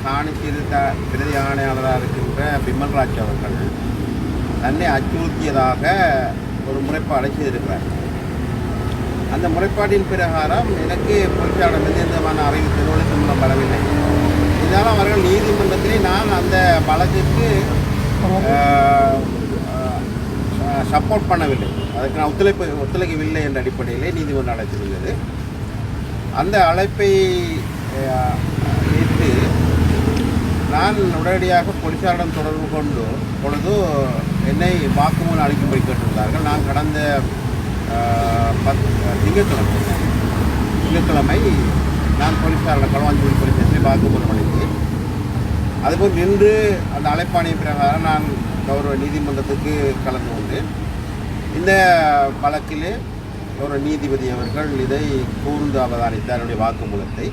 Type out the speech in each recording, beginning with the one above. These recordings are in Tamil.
காணி சீர்திருத்த பிரதி ஆணையாளராக இருக்கின்ற பிமல்ராஜ் அவர்கள் தன்னை அச்சுறுத்தியதாக ஒரு முறைப்பாடை செய்திருக்கிறார். அந்த முறைப்பாட்டின் பிரகாரம் எனக்கு பொலிசாரிடமிருந்து எந்த விதமான அறிவித்தல்களுக்கு மூலம் வரவில்லை. இதனால் அவர்கள் நீதிமன்றத்திலே நான் அந்த வழக்குக்கு சப்போர்ட் பண்ணவில்லை, அதுக்கு நான் ஒத்துழைக்கவில்லை என்ற அடிப்படையிலே நீதிமன்றம் அழைத்திருந்தது. அந்த அழைப்பை ஏற்று நான் உடனடியாக போலீசாரிடம் தொடர்பு கொண்டு பொழுது என்னை வாக்குமூலம் அளிக்கும்படி கேட்டிருந்தார்கள். நான் கடந்த திங்கட்கிழமை நான் போலீசாரிடம் களுவாஞ்சிபுரி போலீஸ் ஸ்டேஷனில் வாக்குமூலம் அளித்தேன். அதுபோல் நின்று அந்த அழைப்பாணை பிரகாரம் நான் கௌரவ நீதிமன்றத்துக்கு கலந்து கொண்டேன். இந்த வழக்கிலே கௌரவ நீதிபதி அவர்கள் இதை கூர்ந்து அவதானித்தார். என்னுடைய வாக்குமூலத்தை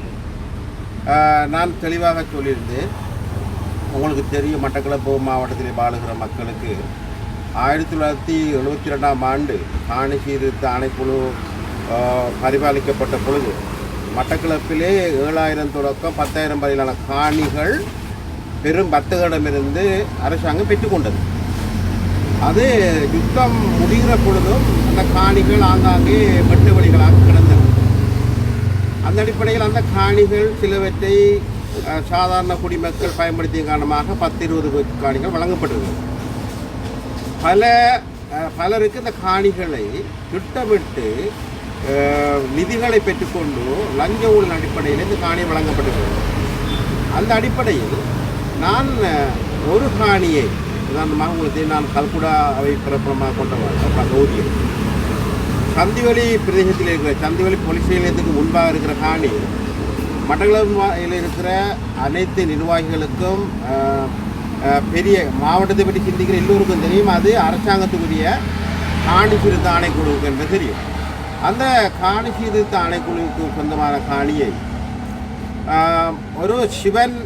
நான் தெளிவாக சொல்லியிருந்தேன். உங்களுக்கு தெரியும், மட்டக்களப்பு மாவட்டத்தில் வாழுகிற மக்களுக்கு 1972ஆம் ஆண்டு காணி சீர்திருத்த ஆணைக்குழு பரிபாலிக்கப்பட்ட பொழுது மட்டக்களப்பிலே 7000 தொடக்கம் 10,000 வரையிலான காணிகள் பெரும் வர்த்தகரிடமிருந்து அரசாங்கம் பெற்றுக்கொண்டது. அது யுத்தம் முடிகிற பொழுதும் அந்த காணிகள் ஆங்காங்கே வெட்டு வழிகளாக கிடந்தன. அந்த அடிப்படையில் அந்த காணிகள் சிலவற்றை சாதாரண குடிமக்கள் பயன்படுத்திய காரணமாக 10-20 காணிகள் வழங்கப்பட்டிருக்கிறது. பலருக்கு இந்த காணிகளை திட்டமிட்டு நிதிகளை பெற்றுக்கொண்டு லஞ்ச ஊழல் அடிப்படையில் இந்த காணி வழங்கப்பட்டிருக்கிறது. அந்த அடிப்படையில் நான் ஒரு காணியை உதாரணமாக உங்களுக்கு நான் கல்குடா அவை பிறப்புறமாக கொண்ட தொகுதியில் சந்திவெளி பிரதேசத்தில் இருக்கிற சந்திவெளி போலீஸ் நிலையத்துக்கு முன்பாக இருக்கிற காணி மட்டக்களப்பில் இருக்கிற அனைத்து நிர்வாகிகளுக்கும் பெரிய மாவட்டத்தை பற்றி சிந்திக்கிற எல்லோருக்கும் தெரியும். அது அரசாங்கத்துக்குரிய காணி சீர்திருத்த ஆணைக்குழுவுக்கு என்று தெரியும். அந்த காணி சீர்திருத்த ஆணைக்குழுவுக்கு சொந்தமான காணியை ஒரு சிவன்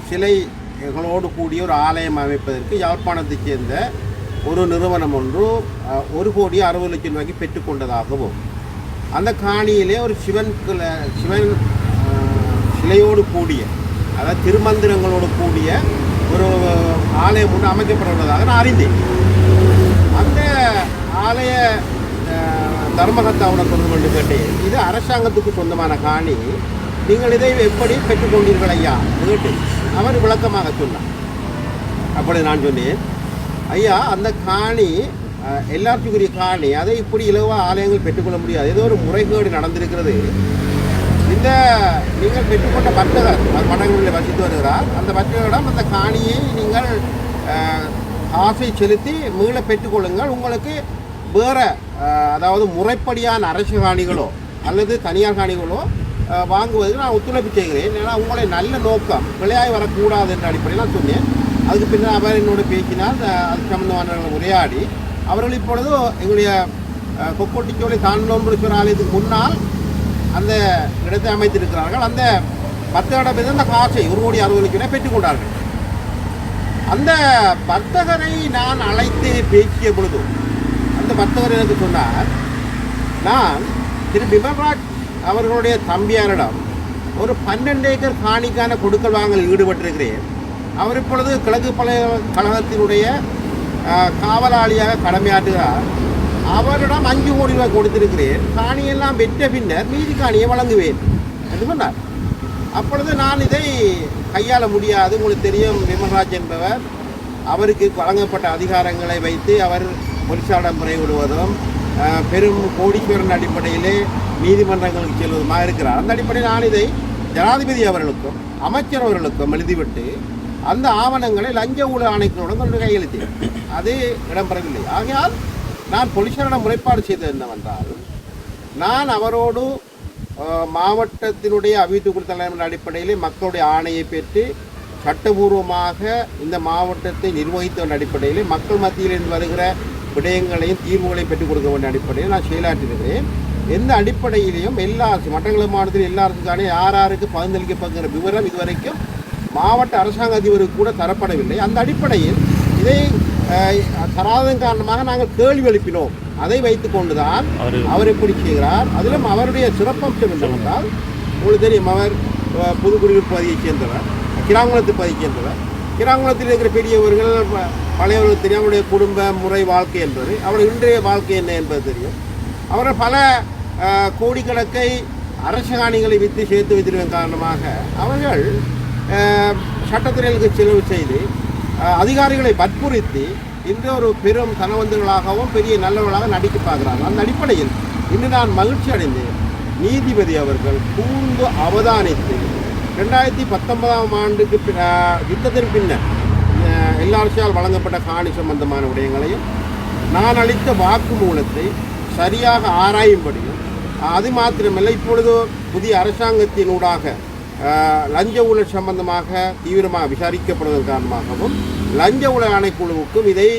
சிலைகளோடு கூடிய ஒரு ஆலயம் அமைப்பதற்கு யாழ்ப்பாணத்தைச் சேர்ந்த ஒரு நிறுவனம் ஒன்று 1,60,00,000 ரூபாய்க்கு பெற்றுக்கொண்டதாகவும் அந்த காணியிலே ஒரு சிவன் சிலையோடு கூடிய அதாவது திருமந்திரங்களோடு கூடிய ஒரு ஆலயம் ஒன்று அமைக்கப்பட்டுள்ளதாக நான் அறிந்தேன். அந்த ஆலய தர்மகர்த்தாவுடன் தொடர்பு கொண்டு கேட்டேன், இது அரசாங்கத்துக்கு சொந்தமான காணி, நீங்கள் இதை எப்படி பெற்றுக்கொண்டீர்கள் ஐயா கேட்டு அவர் விளக்கமாக சொன்னார். அப்படி நான் சொன்னேன், ஐயா அந்த காணி எல்லாத்துக்குரிய காணி, அதை இப்படி இலவா ஆலயங்கள் பெற்றுக்கொள்ள முடியாது, ஏதோ ஒரு முறைகேடு நடந்திருக்கிறது. இந்த நீங்கள் பெற்றுக்கொண்ட வர்த்தகர் மடங்களில் வசித்து வருகிறார், அந்த வர்த்தகரிடம் அந்த காணியை நீங்கள் ஆசை செலுத்தி மீள பெற்றுக்கொள்ளுங்கள். உங்களுக்கு வேறு அதாவது முறைப்படியான அரசு காணிகளோ அல்லது தனியார் காணிகளோ வாங்குவதற்கு நான் ஒத்துழைப்பு செய்கிறேன். ஏன்னா உங்களை நல்ல நோக்கம் பிழையாய் வரக்கூடாது என்ற அடிப்படையில் நான் சொன்னேன். அதுக்கு பின்னர் அவர் என்னோட பேசினால் அது சம்பந்தமானவர்கள் உரையாடி அவர்கள் இப்பொழுது எங்களுடைய கொக்கோட்டிச்சோலை தாண்டோம்புரீஸ்வரர் ஆலயத்துக்கு முன்னால் அந்த இடத்தை அமைத்திருக்கிறார்கள். அந்த 10 இடம் அந்த காசை 1,60,00,000 பெற்றுக்கொண்டார்கள். அந்த வர்த்தகரை நான் அழைத்து பேசிய பொழுது அந்த வர்த்தகர் எனக்கு சொன்னார், நான் திரு பிமல்ராஜ் அவர்களுடைய தம்பியாரிடம் ஒரு 12 ஏக்கர் காணிக்கான கொடுக்கல் வாங்கல் ஈடுபட்டிருக்கிறேன். அவர் இப்பொழுது கிழக்கு கழகத்தினுடைய காவலாளியாக கடமையாற்றுகிறார். அவரிடம் 5 கோடி ரூபாய் கொடுத்திருக்கிறேன், காணியெல்லாம் பெற்ற பின்னர் மீதி காணியை வழங்குவேன் என்று சொன்னார். அப்பொழுது நான் இதை கையாள முடியாது. உங்களுக்கு தெரியும், பிமல்ராஜ் என்பவர் அவருக்கு வழங்கப்பட்ட அதிகாரங்களை வைத்து அவர் போலீசாரிடம் முறையிடுவதும் பெரும் கோடீஸ்வரன் அடிப்படையிலே நீதிமன்றங்களுக்கு செல்வதுமாக இருக்கிறார். அந்த அடிப்படையில் நான் இதை ஜனாதிபதி அவர்களுக்கும் அமைச்சர் அவர்களுக்கும் எழுதிவிட்டு அந்த ஆவணங்களை லஞ்ச ஊழல் ஆணைக்குழுடன் கொண்டு கையெழுத்தேன். அது இடம்பெறவில்லை. ஆகையால் நான் போலீசாரிடம் முறைப்பாடு செய்தது என்னவென்றால், நான் அவரோடு மாவட்டத்தினுடைய அபிவிருத்தி தலைவர் அடிப்படையில் மக்களுடைய ஆணையை பெற்று சட்டபூர்வமாக இந்த மாவட்டத்தை நிர்வகித்த அடிப்படையில் மக்கள் மத்தியிலிருந்து வருகிற விடயங்களையும் தீர்வுகளையும் பெற்றுக் கொடுக்க வேண்டிய அடிப்படையில் நான் செயலாற்றிருக்கிறேன். எந்த அடிப்படையிலையும் எல்லா மட்டக்களப்பு மாவட்டத்தில் எல்லா அரசுக்கான யாருக்கு பகிர்ந்தளிக்கப்படுகிற விவரம் இதுவரைக்கும் மாவட்ட அரசாங்க அதிபருக்கு கூட தரப்படவில்லை. அந்த அடிப்படையில் இதை தராதன் காரணமாக நாங்கள் கேள்வி எழுப்பினோம். அதை வைத்து கொண்டுதான் அவர் எப்படி செய்கிறார். அதிலும் அவருடைய சிறப்பம்சம் என்னவென்றால், உங்களுக்கு தெரியும், அவர் புதுக்குடியிருப்பு பகுதியைச் சேர்ந்தவர். கிராங்குளத்தை பதிக்கின்றவர். கிராங்குளத்தில் இருக்கிற பெரியவர்கள் பழையவர்கள் தெரியும் அவருடைய குடும்ப முறை வாழ்க்கை என்பது, அவருடைய இன்றைய வாழ்க்கை என்ன என்பது தெரியும். அவர்கள் பல கோடிக்கணக்கை அரச காணிகளை விற்று சேர்த்து வைத்திருவதன் காரணமாக அவர்கள் சட்டத்துறைகளுக்கு செலவு செய்து அதிகாரிகளை வற்புறுத்தி இன்று ஒரு பெரும் தனவந்தர்களாகவும் பெரிய நல்லவர்களாக நடிக்க பார்க்கிறார்கள். அந்த அடிப்படையில் இன்று நான் மகிழ்ச்சி அடைந்தேன். நீதிபதி அவர்கள் கூர்ந்து அவதானித்து 2019 ஆண்டுக்கு யுத்தத்தின் பின்னர் எல்லாரசால் வழங்கப்பட்ட காணி சம்பந்தமான விடயங்களையும் நான் அளித்த வாக்குமூலத்தை சரியாக ஆராயும்படியும், அது மாத்திரமல்ல இப்பொழுது புதிய அரசாங்கத்தினூடாக லஞ்ச ஊழல் சம்பந்தமாக தீவிரமாக விசாரிக்கப்படுவதன் காரணமாகவும் லஞ்ச ஊழல் ஆணைக்குழுவுக்கும் இதை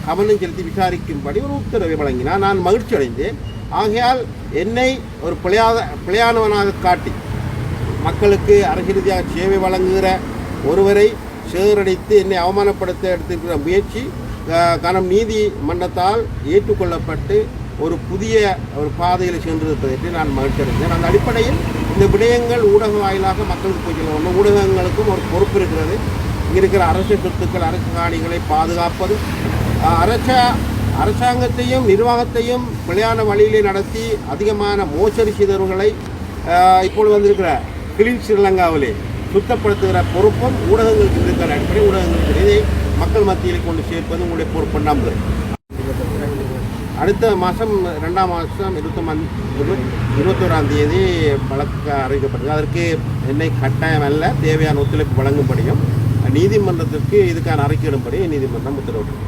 கவனம் செலுத்தி விசாரிக்கும்படி ஒரு உத்தரவை வழங்கினார். நான் மகிழ்ச்சி அடைந்தேன். ஆகையால் என்னை ஒரு பிழையானவனாக காட்டி மக்களுக்கு அரசு ரீதியாக சேவை வழங்குகிற ஒருவரை சேரடித்து என்னை அவமானப்படுத்த எடுத்திருக்கிற முயற்சி கனம் நீதிமன்றத்தால் ஏற்றுக்கொள்ளப்பட்டு ஒரு புதிய ஒரு பாதையில் சென்றிருப்பதற்கு நான் மகிழ்ச்சி அடைந்தேன். அந்த அடிப்படையில் இந்த விடயங்கள் ஊடக வாயிலாக மக்களுக்கு போய் செல்ல ஊடகங்களுக்கும் ஒரு பொறுப்பு இருக்கிறது. இங்கே இருக்கிற அரசு சொத்துக்கள் அரசு காணிகளை பாதுகாப்பது, அரசாங்கத்தையும் நிர்வாகத்தையும் பிழையான வழியிலே நடத்தி அதிகமான மோசடி சிதறுகளை இப்பொழுது வந்திருக்கிற கிளீன் ஸ்ரீலங்காவிலே சுத்தப்படுத்துகிற பொறுப்பும் ஊடகங்களுக்கு இருக்கிற அடிப்படை ஊடகங்களுக்கு இதை மக்கள் மத்தியில் கொண்டு சேர்ப்பது உங்களுடைய பொறுப்பு நம்புகிறேன். அடுத்த மாதம் 2ஆம் மாதம் 21ஆம் தேதி வழக்கு அறிவிக்கப்பட்டது. அதற்கு என்னை கட்டாயம் அல்ல தேவையான ஒத்துழைப்பு வழங்கும்படியும் நீதிமன்றத்திற்கு இதுக்கான அறிக்கையிடும்படி நீதிமன்றம் உத்தரவிட்டது.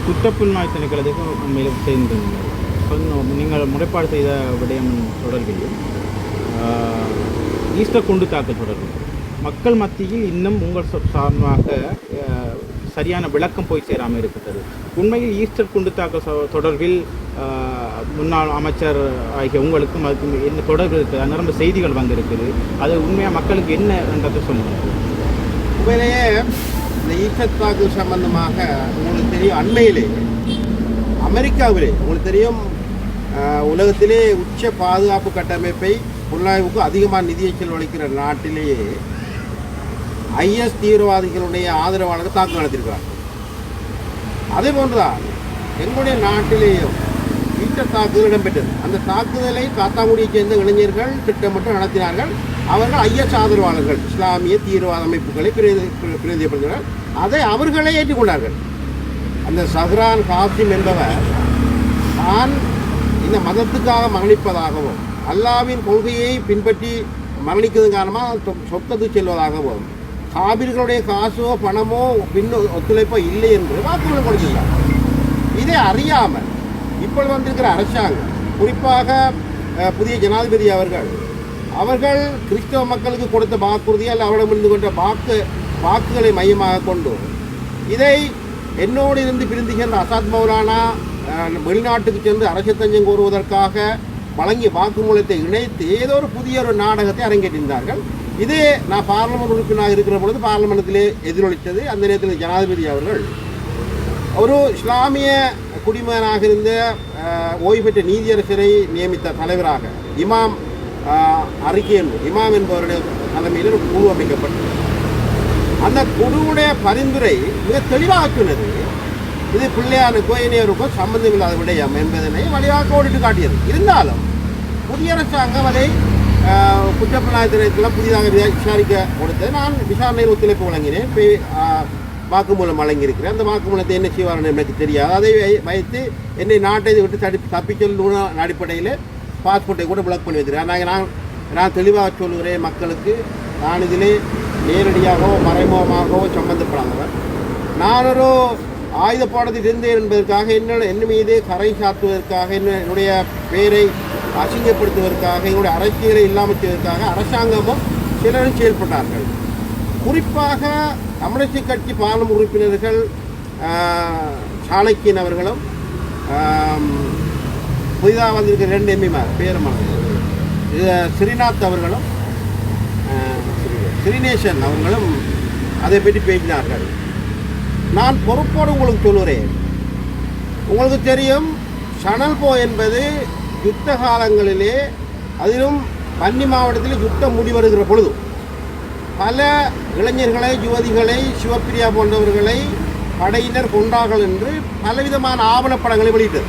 குற்றப்புலனாய்வு திணைக்களத்துக்கு உண்மையில் சேர்ந்து நீங்கள் முறைப்பாடு செய்த விடயம் தொடர்பில் ஈஸ்டர் குண்டு தாக்கல் தொடர்பில் மக்கள் மத்தியில் இன்னும் உங்கள் சார்பாக சரியான விளக்கம் போய் சேராமல் இருக்கிறது. உண்மையில் ஈஸ்டர் குண்டு தாக்கல் தொடர்பில் முன்னாள் அமைச்சர் ஆகிய உங்களுக்கும் அதுக்கும் என்ன தொடர்பு இருக்குது? நிரம்ப செய்திகள் வந்திருக்குது. அது உண்மையாக மக்களுக்கு என்ன என்றதை சொல்லுங்கள். உண்மையிலேயே இந்த ஈஸ்டர் தாக்கல் சம்பந்தமாக உங்களுக்கு தெரியும், அண்மையிலே அமெரிக்காவிலே உங்களுக்கு தெரியும் உலகத்திலே உச்ச பாதுகாப்பு கட்டமைப்பை புலனாய்வுக்கு அதிகமான நிதியை செலவழிக்கிற நாட்டிலேயே IS தீவிரவாதிகளுடைய ஆதரவாளர்கள் தாக்குதல் நடத்தியிருக்கிறார். அதே போன்றுதான் எங்களுடைய நாட்டிலேயும் ஈஸ்டர் தாக்குதல் இடம்பெற்றது. அந்த தாக்குதலை காத்தாங்குடியைச் சேர்ந்த இளைஞர்கள் திட்டமிட்டு நடத்தினார்கள். அவர்கள் IS ஆதரவாளர்கள், இஸ்லாமிய தீவிரவாத அமைப்புகளை பிரதிநிதிப்படுத்தினார்கள். அதை அவர்களே ஏற்றுக்கொண்டார்கள். அந்த சஹ்ரான் காசிம் என்பவர் தான் இந்த மதத்துக்காக மரணிப்பதாகவும் அல்லாவின் கொள்கையை பின்பற்றி மரணிக்கிறது காரணமாக சொத்தத்து செல்வதாகவும் காபிர்களுடைய காசோ பணமோ ஒத்துழைப்போ இல்லை என்று வாக்குறுதி கொடுத்துள்ளார். இதை அறியாமல் இப்பொழுது வந்திருக்கிற அரசாங்கம், குறிப்பாக புதிய ஜனாதிபதி அவர்கள் கிறிஸ்தவ மக்களுக்கு கொடுத்த வாக்குறுதியை அல்ல அவரிடமிருந்து கொண்ட வாக்குகளை மையமாக கொண்டு இதை என்னோடு இருந்து பிரிந்துகின்ற அசாத் மௌலானா வெளிநாட்டுக்கு சென்று அரசு தஞ்சம் கோருவதற்காக வழங்கிய வாக்குமூலத்தை இணைத்து ஏதோ ஒரு புதிய ஒரு நாடகத்தை அரங்கேற்றிருந்தார்கள். இது நான் பார்லமெண்ட் உறுப்பினராக இருக்கிற பொழுது பார்லமெண்டத்திலே எதிரொலித்தது. அந்த நேரத்தில் ஜனாதிபதி அவர்கள் ஒரு இஸ்லாமிய குடிமகனாக இருந்த ஓய்வு பெற்ற நீதியரசரை நியமித்த தலைவராக இமாம் இமாம் என்பவருடைய தலைமையில் ஒரு குழு அமைக்கப்பட்டது. அந்த குழுவுடைய பரிந்துரை மிக தெளிவாக சொன்னது, இது பிள்ளையானுக்கோ இணையருக்கோ சம்பந்தமில்லாத விடயம் என்பதனை வழியாக ஓடிட்டு காட்டியது. இருந்தாலும் புதிய அரசாங்கம் அதை குற்றப்புலனாய்வு திணைக்களம் புதிதாக விசாரிக்க கொடுத்து நான் விசாரணையில் ஒத்துழைப்பு வழங்கினேன், வாக்குமூலம் வழங்கியிருக்கிறேன். அந்த வாக்குமூலத்தை என்ன செய்வார்னு எனக்கு தெரியாது. அதை வைத்து என்னை நாட்டை விட்டு தப்பிச்சொல்லுன அடிப்படையில் பாஸ்போர்ட்டை கூட பிளாக் பண்ணி வைக்கிறேன். நான் தெளிவாக சொல்லுகிறேன் மக்களுக்கு, நான் இதிலே நேரடியாகவோ மறைமுகமாகவோ சம்பந்தப்படாதவர். நான் ஒரு ஆயுத பாடத்தில் இருந்தேன் என்பதற்காக என் மீது கரை சாத்துவதற்காக என்னுடைய பெயரை அசிங்கப்படுத்துவதற்காக என்னுடைய அரசியலை இல்லாமல் செய்வதற்காக அரசாங்கமும் சிலரும் செயல்பட்டார்கள். குறிப்பாக தமிழரசுக் கட்சி பாராளுமன்ற உறுப்பினர்கள் சாணக்கியன் அவர்களும் புதிதாக வந்திருக்கிற 2 எம்பிமார் பேரமான ஸ்ரீநாத் அவர்களும் ஸ்ரீநேசன் அவர்களும் அதை பற்றி பேசினார்கள். நான் பொறுப்போடு உங்களுக்கு சொல்லுகிறேன், உங்களுக்கு தெரியும் சணல்போ என்பது யுத்த காலங்களிலே, அதிலும் வன்னி மாவட்டத்தில் யுத்தம் முடிவருகிற பொழுது பல இளைஞர்களை, யுவதிகளை, சிவப்பிரியா போன்றவர்களை படையினர் கொண்டார்கள் என்று பலவிதமான ஆவணப்படங்களை வெளியிட்டது.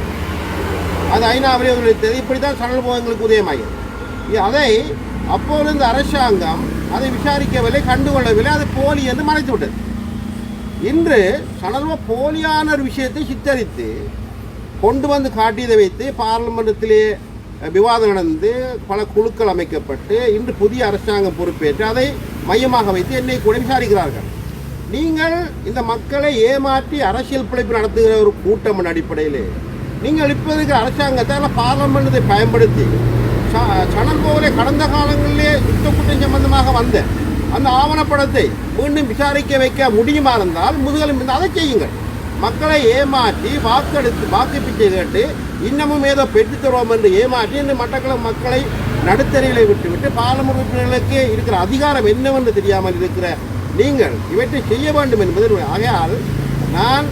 அது ஐநாவிலே வெளியிட்டது. இப்படி தான் சணல் போகங்களுக்கு உதயமாகிறது. அதை அப்போது இந்த அரசாங்கம் அதை விசாரிக்கவில்லை, கண்டுகொள்ளவில்லை, அது போலி என்று மறைத்து விட்டது. இன்று சணல்வ போலியான ஒரு விஷயத்தை சித்தரித்து கொண்டு வந்து காட்டியதை வைத்து பாராளுமன்றத்திலே விவாதம் நடந்து பல குழுக்கள் அமைக்கப்பட்டு இன்று புதிய அரசாங்கம் பொறுப்பேற்று அதை மையமாக வைத்து என்னை கூட விசாரிக்கிறார்கள். நீங்கள் இந்த மக்களை ஏமாற்றி அரசியல் பிழைப்பு நடத்துகிற ஒரு கூட்டம் அடிப்படையில் நீங்கள் இப்போ இருக்கிற அரசாங்கத்தை பாராளுமன்றத்தை பயன்படுத்தி சணல் போலே கடந்த காலங்களிலே யுத்த குற்றம் சம்பந்தமாக வந்த அந்த ஆவணப்படத்தை மீண்டும் விசாரிக்க வைக்க முடியுமா இருந்தால் முதுகலும் அதை செய்யுங்கள். மக்களை ஏமாற்றி வாக்கு பிச்சை கேட்டு இன்னமும் ஏதோ பெற்றுத்தருவோம் என்று ஏமாற்றி இந்த மட்டக்களப்பு மக்களை நடுத்தரையிலே விட்டுவிட்டு பாராளுமன்ற உறுப்பினர்களுக்கு இருக்கிற அதிகாரம் என்னவென்று தெரியாமல் இருக்கிற நீங்கள் இவற்றை செய்ய வேண்டும் என்பது. ஆகையால் நான்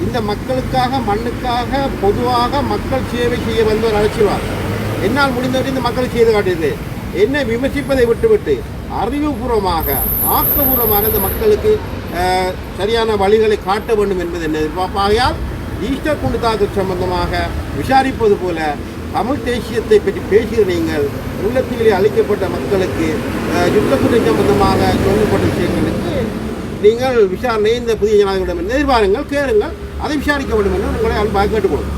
இந்த மக்களுக்காக, மண்ணுக்காக, பொதுவாக மக்கள் சேவை செய்ய வந்த ஒரு அரசியல்வாதி. என்னால் முடிந்தவரை இந்த மக்கள் செய்து காட்டியது என்னை விமர்சிப்பதை விட்டுவிட்டு அறிவுபூர்வமாக, ஆக்கபூர்வமாக இந்த மக்களுக்கு சரியான வழிகளை காட்ட வேண்டும் என்பது என்ன எதிர்பார்ப்பாகையால் ஈஸ்டர் குண்டு தாக்குதல் சம்பந்தமாக விசாரிப்பது போல தமிழ் தேசியத்தை பற்றி பேசுகிற நீங்கள் உள்ளத்திலே அளிக்கப்பட்ட மக்களுக்கு யுத்த குற்றம் சம்பந்தமாக சொல்லப்பட்ட விஷயங்களுக்கு நீங்கள் விசாரணையை இந்த புதிய ஜனாதிபதியிடம் எதிர்பாருங்கள், கேளுங்கள், அதை விசாரிக்க வேண்டும் என்று உங்களை அன்பாக கேட்டுக்கொள்ளும்.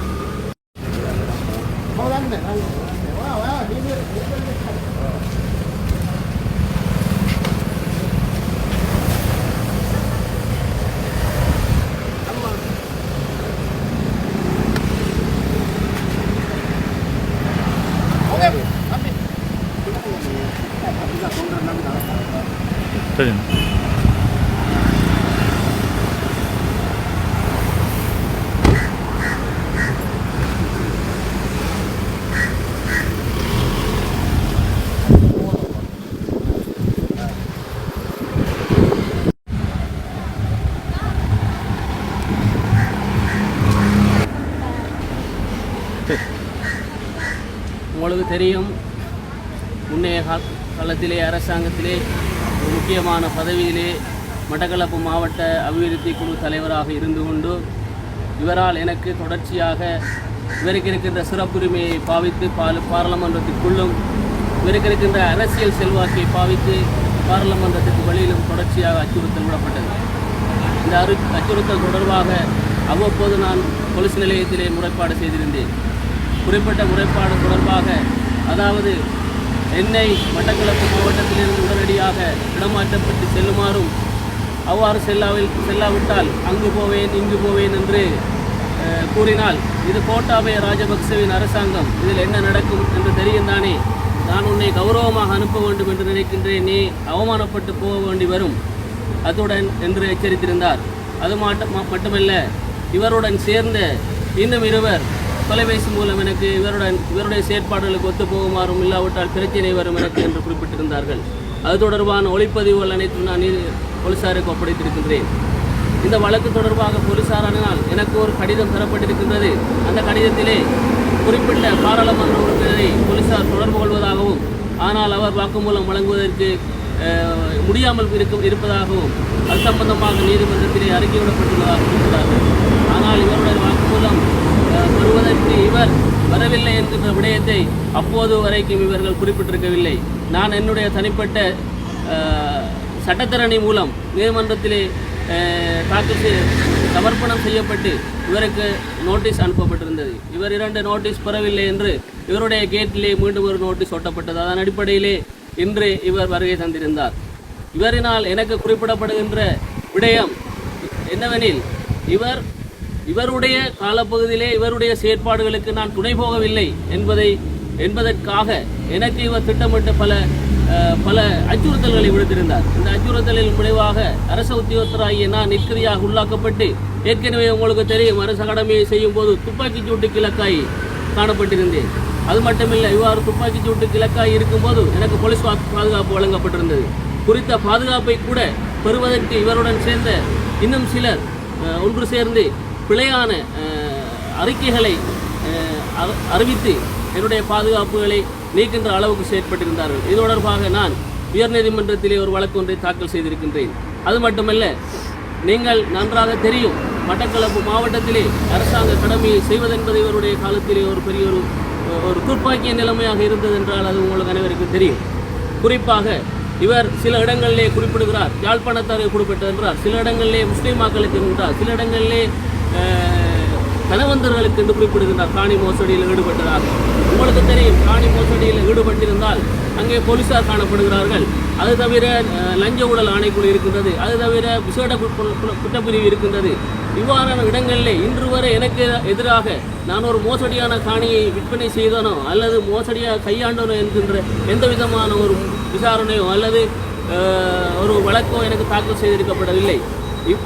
சரி. உங்களுக்கு தெரியும், முன்னைய காலத்திலே அரசாங்கத்திலே ஒரு முக்கியமான பதவியிலே மட்டக்களப்பு மாவட்ட அபிவிருத்தி குழு தலைவராக இருந்து கொண்டு இவரால் எனக்கு தொடர்ச்சியாக இவருக்கு இருக்கின்ற சிறப்புரிமையை பாவித்து பாராளுமன்றத்திற்குள்ளும் இவருக்கு இருக்கின்ற அரசியல் செல்வாக்கை பாவித்து பாராளுமன்றத்திற்கு வெளியிலும் தொடர்ச்சியாக அச்சுறுத்தல் விடப்பட்டது. இந்த அச்சுறுத்தல் தொடர்பாக அவ்வப்போது நான் போலீஸ் நிலையத்திலே முறைப்பாடு செய்திருந்தேன். குறிப்பிட்ட முறைப்பாடு தொடர்பாக, அதாவது என்னை மட்டக்களப்பு மாவட்டத்திலிருந்து உடனடியாக இடமாற்றப்பட்டு செல்லுமாறும், அவ்வாறு செல்லாவிட்டால் அங்கு போவேன் இங்கு போவேன் என்று கூறினால் இது கோட்டாபய ராஜபக்சவின் அரசாங்கம், இதில் என்ன நடக்கும் என்று தெரியும் தானே, நான் உன்னை கௌரவமாக அனுப்ப வேண்டும் என்று நினைக்கின்றேன், நீ அவமானப்பட்டு போக வேண்டி வரும் அத்துடன் என்று எச்சரித்திருந்தார். அது மட்டுமல்ல, இவருடன் சேர்ந்த இன்னும் இருவர் தொலைபேசி மூலம் எனக்கு இவருடைய செயற்பாடுகளுக்கு ஒத்து போகுமாறும், இல்லாவிட்டால் பிரச்சனை வரும் எனக்கு என்று குறிப்பிட்டிருந்தார்கள். அது தொடர்பான ஒளிப்பதிவுகள் அனைத்தும் நான் போலீசாருக்கு ஒப்படைத்திருக்கின்றேன். இந்த வழக்கு தொடர்பாக போலீசாரானால் எனக்கு ஒரு கடிதம் தரப்பட்டிருக்கின்றது. அந்த கடிதத்திலே குறிப்பிட்ட பாராளுமன்ற உறுப்பினரை போலீசார் தொடர்பு கொள்வதாகவும், ஆனால் அவர் வாக்குமூலம் வழங்குவதற்கு முடியாமல் இருப்பதாகவும், அது சம்பந்தமாக நீதிமன்றத்திலே அறிக்கைவிடப்பட்டுள்ளதாக கூறுகிறார்கள். ஆனால் இவருடைய வாக்குமூலம் வருவதற்கு இவர் வரவில்லை என்கின்ற விடயத்தை அப்போது வரைக்கும் இவர்கள் குறிப்பிட்டிருக்கவில்லை. நான் என்னுடைய தனிப்பட்ட சட்டத்தரணி மூலம் நீதிமன்றத்திலே சமர்ப்பணம் செய்யப்பட்டு இவருக்கு நோட்டீஸ் அனுப்பப்பட்டிருந்தது. இவர் 2 நோட்டீஸ் பெறவில்லை என்று இவருடைய கேட்டிலே மீண்டும் ஒரு நோட்டீஸ் ஒட்டப்பட்டது. அதன் அடிப்படையிலே இன்று இவர் வருகை தந்திருந்தார். இவரினால் எனக்கு குறிப்பிடப்படுகின்ற விடயம் என்னவெனில், இவருடைய காலப்பகுதியிலே இவருடைய செயற்பாடுகளுக்கு நான் துணை போகவில்லை என்பதற்காக எனக்கு இவர் திட்டமிட்ட பல அச்சுறுத்தல்களை விடுத்திருந்தார். இந்த அச்சுறுத்தலின் விளைவாக அரசு உத்தியோகத்தராகிய நான் நிற்கதியாக உள்ளாக்கப்பட்டு, ஏற்கனவே உங்களுக்கு தெரியும், அரசு கடமையை செய்யும் போது துப்பாக்கிச் சூட்டுக்கு இலக்காய் காணப்பட்டிருந்தேன். அது மட்டுமில்லை, இவ்வாறு துப்பாக்கிச் சூட்டுக்கு இலக்காய் இருக்கும்போது எனக்கு போலீஸ் பாதுகாப்பு வழங்கப்பட்டிருந்தது. குறித்த பாதுகாப்பை கூட பெறுவதற்கு இவருடன் சேர்ந்த இன்னும் சிலர் ஒன்று சேர்ந்து பிழையான அறிக்கைகளை அறிவித்து என்னுடைய பாதுகாப்புகளை நீக்கின்ற அளவுக்கு செயற்பட்டிருந்தார்கள். இது தொடர்பாக நான் உயர்நீதிமன்றத்திலே ஒரு வழக்கு ஒன்றை தாக்கல் செய்திருக்கின்றேன். அது மட்டுமல்ல, நீங்கள் நன்றாக தெரியும், மட்டக்களப்பு மாவட்டத்திலே அரசாங்க கடமையை செய்வதென்பது இவருடைய காலத்திலே ஒரு பெரிய ஒரு துர்ப்பாக்கிய நிலைமையாக இருந்தது என்றால் அது உங்களுக்கு அனைவருக்கும் தெரியும். குறிப்பாக இவர் சில இடங்களிலே குறிப்பிடுகிறார், யாழ்ப்பாணத்தாரை குறிப்பிட்டிருக்கிறார், சில இடங்களிலே முஸ்லீம் மக்களுக்கு என்றார், சில இடங்களிலே தனவந்தர்களுக்கு என்று குறிப்பிடுகின்றார் காணி மோசடியில் ஈடுபட்டதாக. உங்களுக்கு தெரியும், காணி மோசடியில் ஈடுபட்டிருந்தால் அங்கே போலீசார் காணப்படுகிறார்கள். அது தவிர லஞ்ச ஊழல் ஆணைக்குழு இருக்கின்றது, அது தவிர விசேட குற்றப்பிரிவு இருக்கின்றது. இவ்வாறான இடங்களிலே இன்று வரை எனக்கு எதிராக நான் ஒரு மோசடியான காணியை விற்பனை செய்தனோ அல்லது மோசடியாக கையாண்டனோ என்கின்ற எந்த விதமான ஒரு விசாரணையோ அல்லது ஒரு வழக்கோ எனக்கு தாக்கல் செய்திருக்கப்படவில்லை.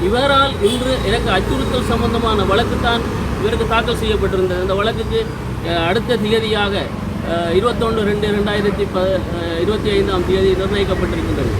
இவரால் இன்று எனக்கு அச்சுறுத்தல் சம்பந்தமான வழக்கு தான் இவருக்கு தாக்கல் செய்யப்பட்டிருந்தது. இந்த வழக்குக்கு அடுத்த தேதியாக 21/2/2025 நிர்ணயிக்கப்பட்டிருக்கின்றது.